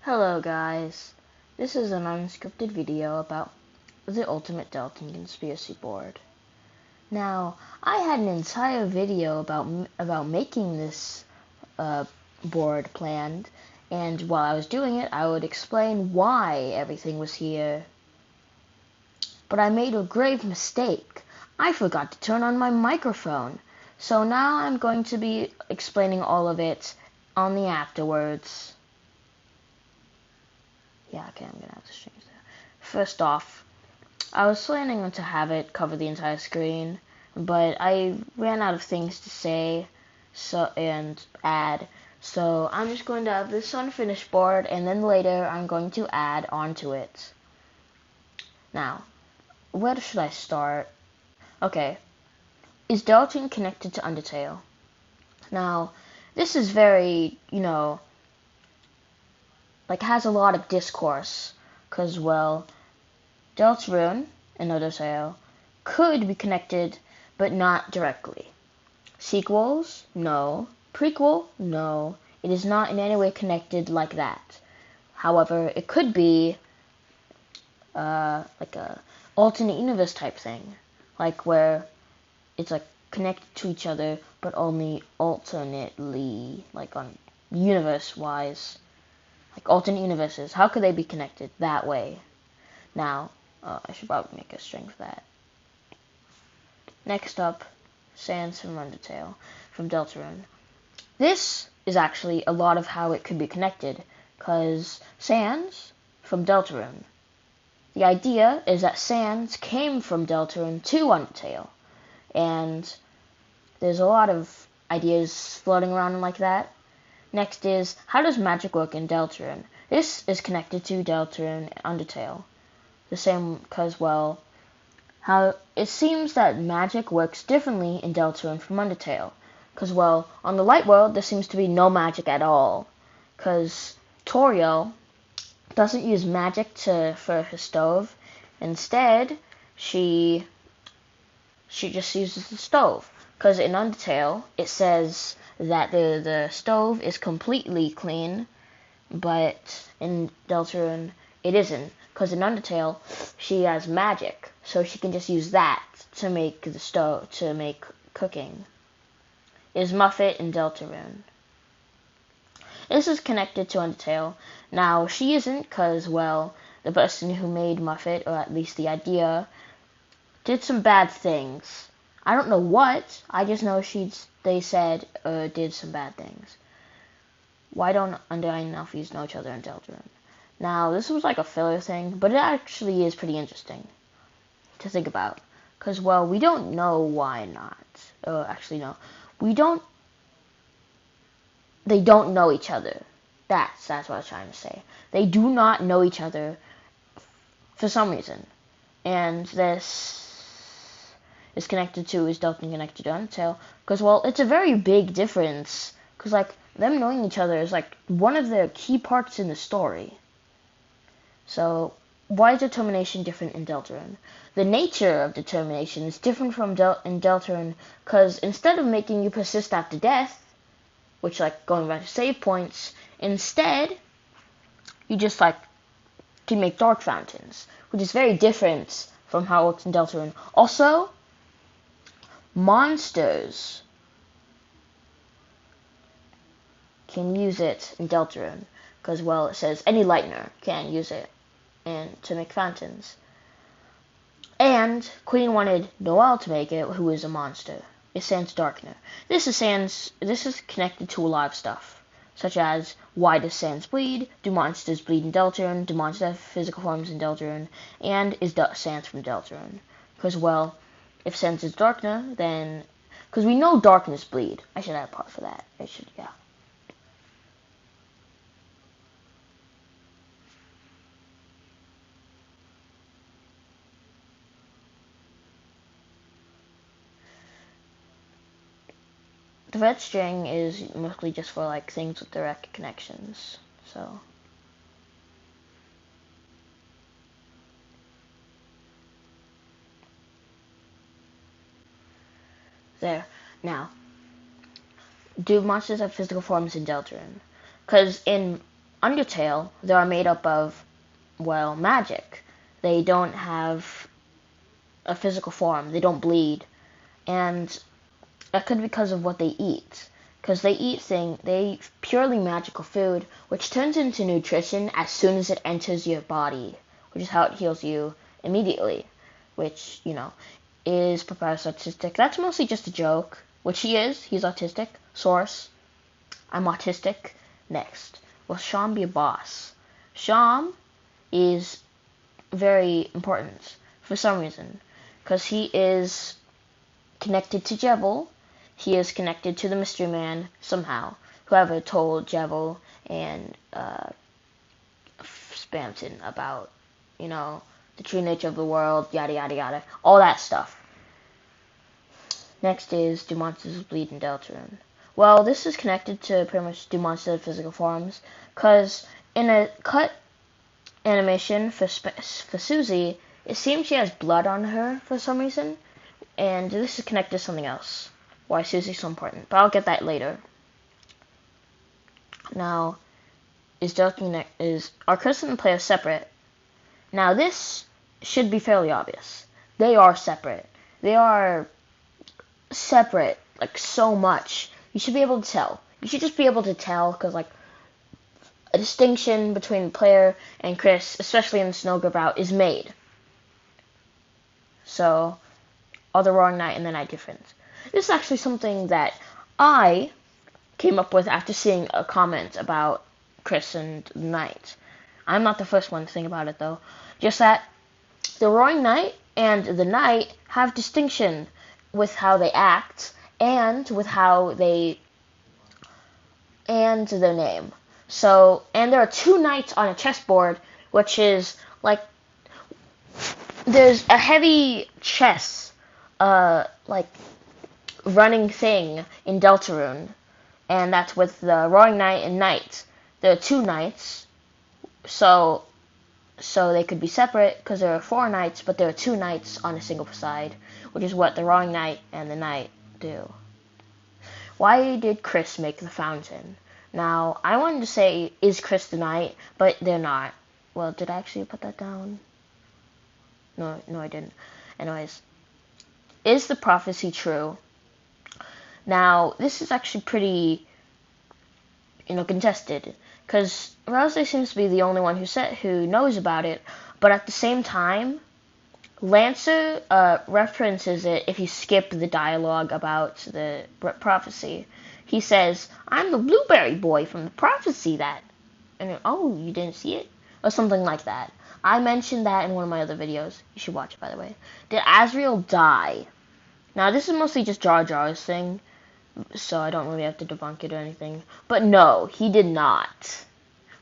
Hello guys, this is an unscripted video about the Ultimate Deltarune Conspiracy board. Now, I had an entire video about making this board planned, and while I was doing it, I would explain why everything was here. But I made a grave mistake. I forgot to turn on my microphone, so now I'm going to be explaining all of it on the afterwards. Yeah, okay, I'm gonna have to change that. First off, I was planning to have it cover the entire screen, but I ran out of things to say and add, so I'm just going to have this unfinished board, and then later I'm going to add onto it. Now, where should I start? Okay, is Deltarune connected to Undertale? Now, this is very, has a lot of discourse, because, well, Deltarune and Undertale could be connected, but not directly. Sequels? No. Prequel? No. It is not in any way connected like that. However, it could be like a alternate universe type thing, like where it's like connected to each other, but only alternately, like on universe-wise, like alternate universes. How could they be connected that way? Now, I should probably make a string for that. Next up, Sans from Undertale, from Deltarune. This is actually a lot of how it could be connected, because Sans from Deltarune. The idea is that Sans came from Deltarune to Undertale, and there's a lot of ideas floating around like that. Next is, how does magic work in Deltarune? This is connected to Deltarune and Undertale. The same because, well, how it seems that magic works differently in Deltarune from Undertale. Because, well, on the light world, there seems to be no magic at all. Because Toriel doesn't use magic for her stove. Instead, she just uses the stove. Because in Undertale, it says that the stove is completely clean, but in Deltarune, it isn't. Because in Undertale, she has magic, so she can just use that to make the stove, to make cooking. Is Muffet in Deltarune. This is connected to Undertale. Now, she isn't, because, well, the person who made Muffet, or at least the idea, did some bad things. I don't know what, I just know they said, did some bad things. Why don't Undyne and Elfies know each other in Deltarune? Now, this was like a filler thing, but it actually is pretty interesting to think about. Because, well, we don't know why not. Actually, no. They don't know each other. That's what I was trying to say. They do not know each other for some reason. And this is connected to, is Deltarune connected to Undertale? Because, well, it's a very big difference. Because, like, them knowing each other is, like, one of the key parts in the story. So, why is determination different in Deltarune? The nature of determination is different from in Deltarune, because instead of making you persist after death, which, like, going back to save points, instead, you just, like, can make dark fountains, which is very different from how it works in Deltarune. Also, monsters can use it in Deltarune, because, well, it says any lightner can use it and to make fountains. And Queen wanted Noelle to make it, who is a monster. It's Sans Darkner. This is connected to a lot of stuff, such as, why does Sans bleed? Do monsters bleed in Deltarune? Do monsters have physical forms in Deltarune? And is Sans from Deltarune? Because, well, if Sans is Darkner, then, because we know darkness bleed. I should add a part for that. Yeah. The red string is mostly just for, like, things with direct connections, so. There. Now, do monsters have physical forms in Deltarune? Because in Undertale, they are made up of, well, magic. They don't have a physical form. They don't bleed. And that could be because of what they eat. Because they eat purely magical food, which turns into nutrition as soon as it enters your body, which is how it heals you immediately, which, is Professor Autistic. That's mostly just a joke, which he is. He's autistic. Source, I'm autistic. Next, will Sham be a boss? Sham is very important for some reason, because he is connected to Jevil. He is connected to the Mystery Man somehow. Whoever told Jevil and Spamton about, the true nature of the world, yada yada yada, all that stuff. Next is, do monsters bleed in Deltarune? Well, this is connected to pretty much do monsters have physical forms, because in a cut animation for Susie, it seems she has blood on her for some reason, and this is connected to something else. Why Susie's so important, but I'll get that later. Now, are Chris and the player separate? Now, this should be fairly obvious. They are separate. They are separate, like, so much. You should be able to tell. You should just be able to tell, because, like, a distinction between the player and Chris, especially in the Snowgrove route, is made. So, are the Roaring Knight and the Night different? This is actually something that I came up with after seeing a comment about Chris and the Knight. I'm not the first one to think about it, though. Just that the Roaring Knight and the Knight have distinction with how they act and with how they and their name. So, and there are two knights on a chessboard, which is like there's a heavy chess like running thing in Deltarune, and that's with the Roaring Knight and Knight. There are two knights, so they could be separate because there are four knights, but there are two knights on a single side, which is what the Roaring Knight and the Knight do. Why did Chris make the fountain? Now, I wanted to say, is Chris the Knight, but they're not. Well, did I actually put that down? No, I didn't. Anyways, is the prophecy true? Now, this is actually pretty, contested, because Rousey seems to be the only one who knows about it, but at the same time, Lancer references it if you skip the dialogue about the prophecy. He says, I'm the blueberry boy from the prophecy that... And oh, you didn't see it? Or something like that. I mentioned that in one of my other videos. You should watch it, by the way. Did Azrael die? Now, this is mostly just Jar Jar's thing, so I don't really have to debunk it or anything. But no, he did not.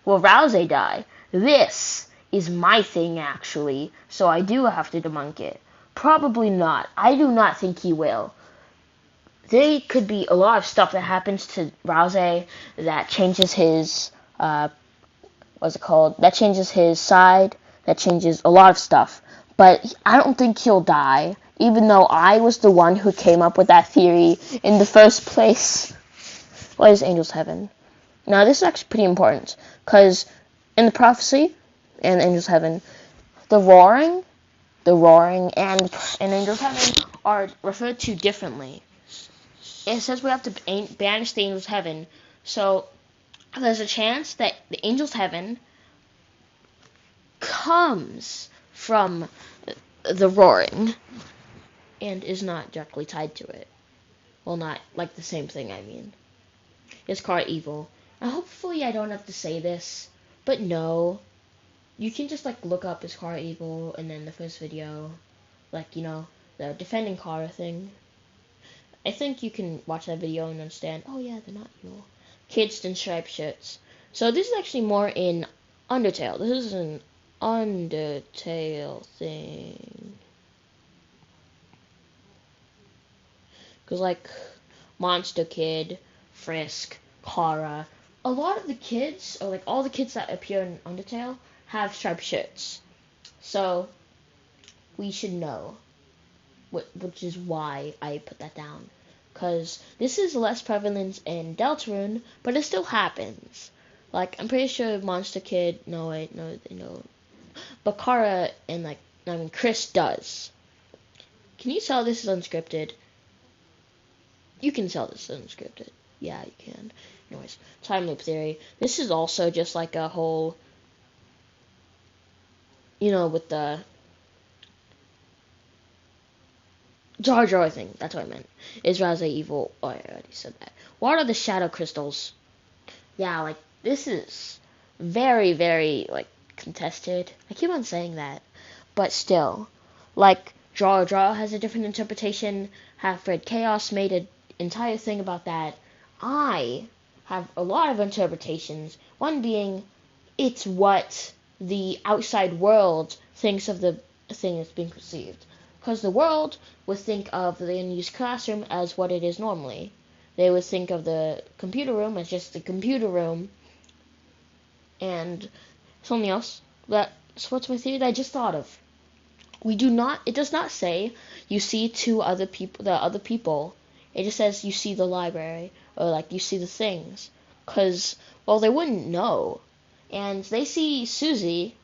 Will Rousey die? This is my thing, actually, so I do have to debunk it. Probably not. I do not think he will. There could be a lot of stuff that happens to Rousey that changes his, that changes his side, that changes a lot of stuff. But I don't think he'll die, even though I was the one who came up with that theory in the first place. What is Angel's Heaven? Now, this is actually pretty important, because in the prophecy and Angel's Heaven, the roaring, and Angel's Heaven are referred to differently. It says we have to banish the Angel's Heaven, so there's a chance that the Angel's Heaven comes from the roaring and is not directly tied to it. Well, not like the same thing, I mean. It's called evil. Now, hopefully I don't have to say this, but no. You can just, look up Iskara evil, and then the first video, the defending Kara thing. I think you can watch that video and understand, oh yeah, they're not evil. Kids in striped shirts. So this is actually more in Undertale. This is an Undertale thing. Because, Monster Kid, Frisk, Kara, a lot of the kids, or all the kids that appear in Undertale, have striped shirts. So, we should know. Which is why I put that down. Because this is less prevalent in Deltarune, but it still happens. Like, I'm pretty sure Monster Kid, no, wait, no, Bakara and, Chris does. Can you tell this is unscripted? You can tell this is unscripted. Yeah, you can. Anyways, time loop theory. This is also just like a whole, with the Jar Jar thing. That's what I meant. Is Raza evil? Oh, I already said that. What are the shadow crystals? Yeah, like, this is very, very, contested. I keep on saying that. But still, like, Jar Jar has a different interpretation. Half-Red Chaos made an entire thing about that. I have a lot of interpretations. One being, it's what the outside world thinks of the thing that's being perceived. Because the world would think of the unused classroom as what it is normally. They would think of the computer room as just the computer room. And something else. That's what's my theory that I just thought of. It does not say you see the other people. It just says you see the library, or like you see the things. Because, well, they wouldn't know. And they see Susie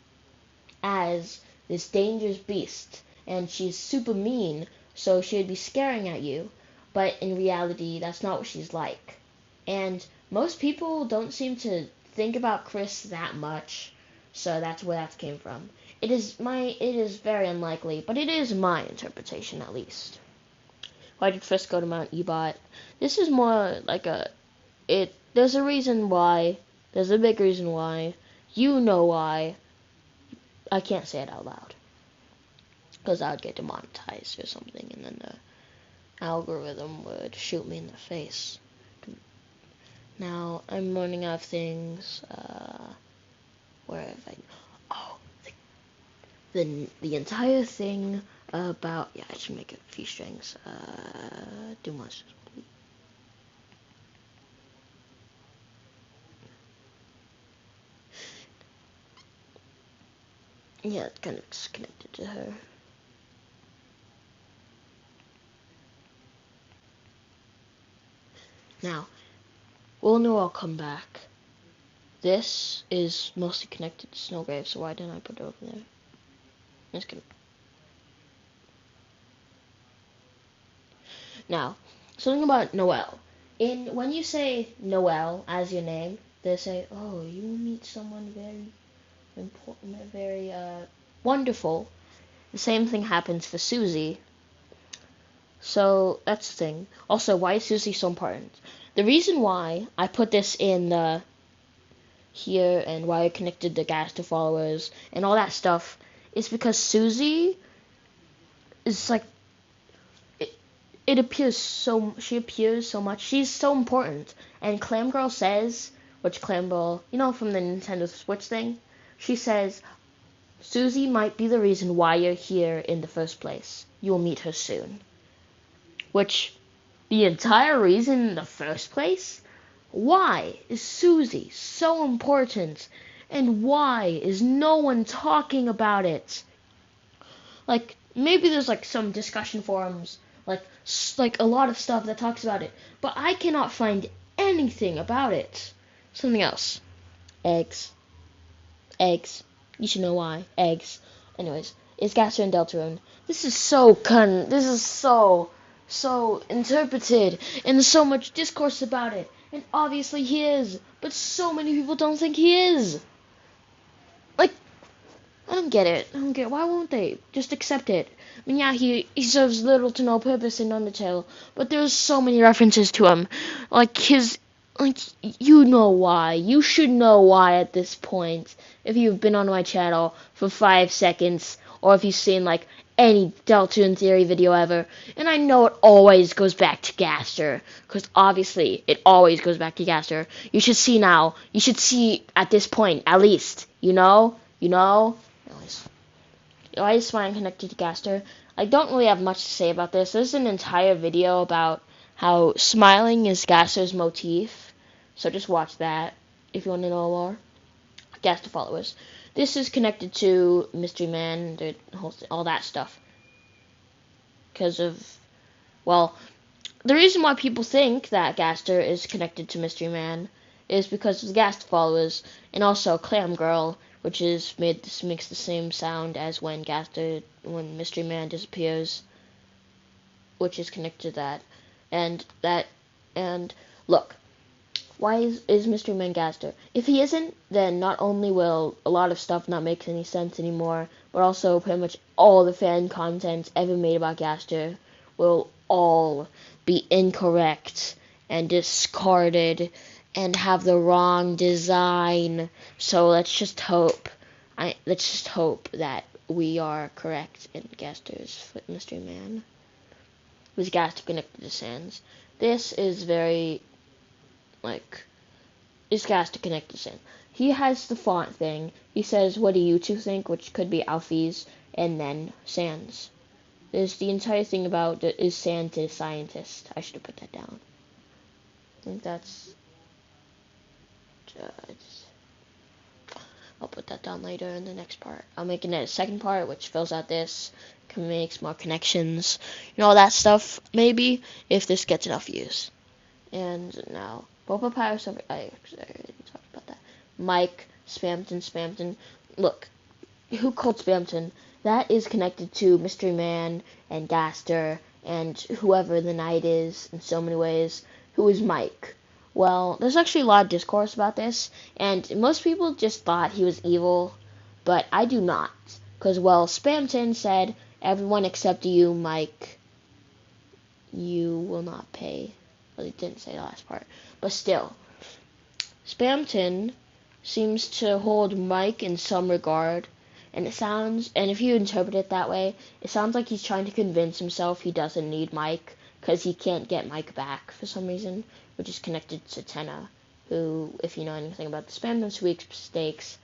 as this dangerous beast. And she's super mean, so she'd be scaring at you. But in reality, that's not what she's like. And most people don't seem to think about Chris that much. So that's where that came from. It is very unlikely, but it is my interpretation at least. Why did Frisk go to Mount Ebot? This is more like there's a reason why. There's a big reason why. You know why. I can't say it out loud. Because I would get demonetized or something, and then the algorithm would shoot me in the face. Now, I'm running out of things. Where have I... Oh, the entire thing about... Yeah, I should make a few strings. Do much. Yeah, it's kind of connected to her. Now, we'll know I'll come back. This is mostly connected to Snowgrave, so why didn't I put it over there? I'm just gonna... Now, something about Noelle. When you say Noelle as your name, they say, oh, you will meet someone very important, very wonderful. The same thing happens for Susie. So that's the thing. Also, why is Susie so important? The reason why I put this in here and why I connected the Gaster followers and all that stuff is because Susie is like she appears so much. She's so important. And Clam Girl says, which Clam Girl, from the Nintendo Switch thing, she says, Susie might be the reason why you're here in the first place. You will meet her soon. Which, the entire reason in the first place? Why is Susie so important? And why is no one talking about it? Like, maybe there's some discussion forums, like a lot of stuff that talks about it, but I cannot find anything about it. Something else. Eggs. You should know why. Eggs. Anyways, it's Gaster and Deltarune. This is so interpreted, and there's so much discourse about it. And obviously he is, but so many people don't think he is. Like, I don't get it. Why won't they just accept it? I mean, yeah, he serves little to no purpose in Undertale, but there's so many references to him. You know why. You should know why at this point. If you've been on my channel for 5 seconds, or if you've seen, any Deltarune theory video ever. And I know it always goes back to Gaster, because obviously it always goes back to Gaster. You should see now. You should see at this point, at least. You know? Anyways. Why is Smile connected to Gaster? I don't really have much to say about this. There's an entire video about how smiling is Gaster's motif. So just watch that if you want to know more. Gaster followers. This is connected to Mystery Man, all that stuff. Because of, well, the reason why people think that Gaster is connected to Mystery Man is because of the Ghast followers, and also Clam Girl, which makes the same sound as when Mystery Man disappears, which is connected to that. And look, why is Mystery Man Gaster? If he isn't, then not only will a lot of stuff not make any sense anymore, but also pretty much all the fan content ever made about Gaster will all be incorrect and discarded and have the wrong design. So let's just hope that we are correct in Gaster's Mystery Man. With Gaster connected to Sans. This is very this guy's to connect us in. He has the font thing. He says, "What do you two think?" which could be Alfie's, and then Sans. There's the entire thing about is Sans a scientist. I should have put that down. I think that's I'll put that down later in the next part. I'll make a second part which fills out this, makes more connections, all that stuff, maybe, if this gets enough views. And now, Boba Pirates over. I already talked about that. Mike, Spamton. Look, who called Spamton? That is connected to Mystery Man and Gaster and whoever the knight is in so many ways. Who is Mike? Well, there's actually a lot of discourse about this, and most people just thought he was evil, but I do not. Because, well, Spamton said, "Everyone except you, Mike, you will not pay." Well, he didn't say the last part. But still, Spamton seems to hold Mike in some regard, and if you interpret it that way, it sounds like he's trying to convince himself he doesn't need Mike, because he can't get Mike back for some reason, which is connected to Tenna, who, if you know anything about the Spamton sweepstakes,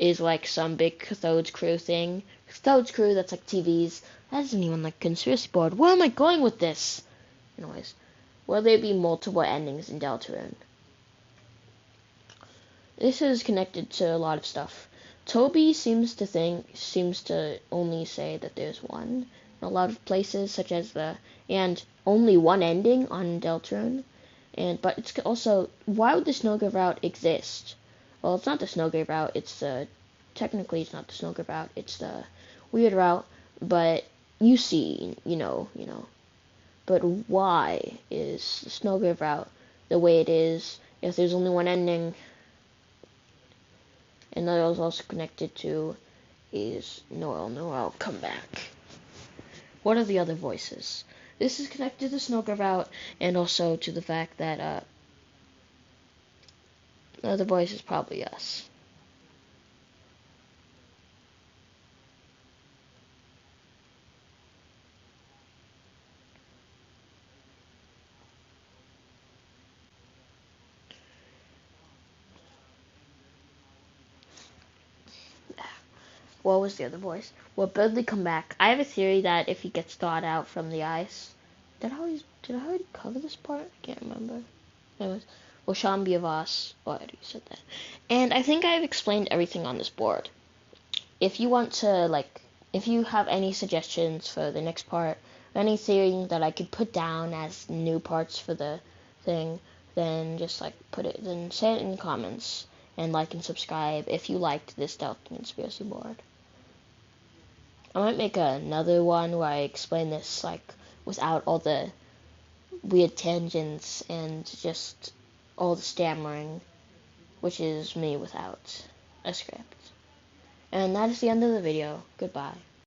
is like some big Cathode's Crew thing. Cathode's Crew, that's like TVs. That isn't even like conspiracy board. Where am I going with this? Anyways, will there be multiple endings in Deltarune? This is connected to a lot of stuff. Toby seems to only say that there's one in a lot of places, such as and only one ending on Deltarune. But it's also, why would the Snowgrave route exist? Well, it's not the Snowgrave route. Technically it's not the Snowgrave route. It's the weird route. But you know. But why is the Snowgrave route the way it is if there's only one ending? And that was also connected to is Noel, come back. What are the other voices? This is connected to Snowgrave route and also to the fact that the other voice is probably us. What was the other voice? Will Bidley come back? I have a theory that if he gets thawed out from the ice. Did I already cover this part? I can't remember. Anyways, will Sean be of us? Oh, I already said that. And I think I've explained everything on this board. If you want to, if you have any suggestions for the next part, anything that I could put down as new parts for the thing, then just, then say it in the comments. And like and subscribe if you liked this Undertale Conspiracy board. I might make another one where I explain this, without all the weird tangents and just all the stammering, which is me without a script. And that is the end of the video. Goodbye.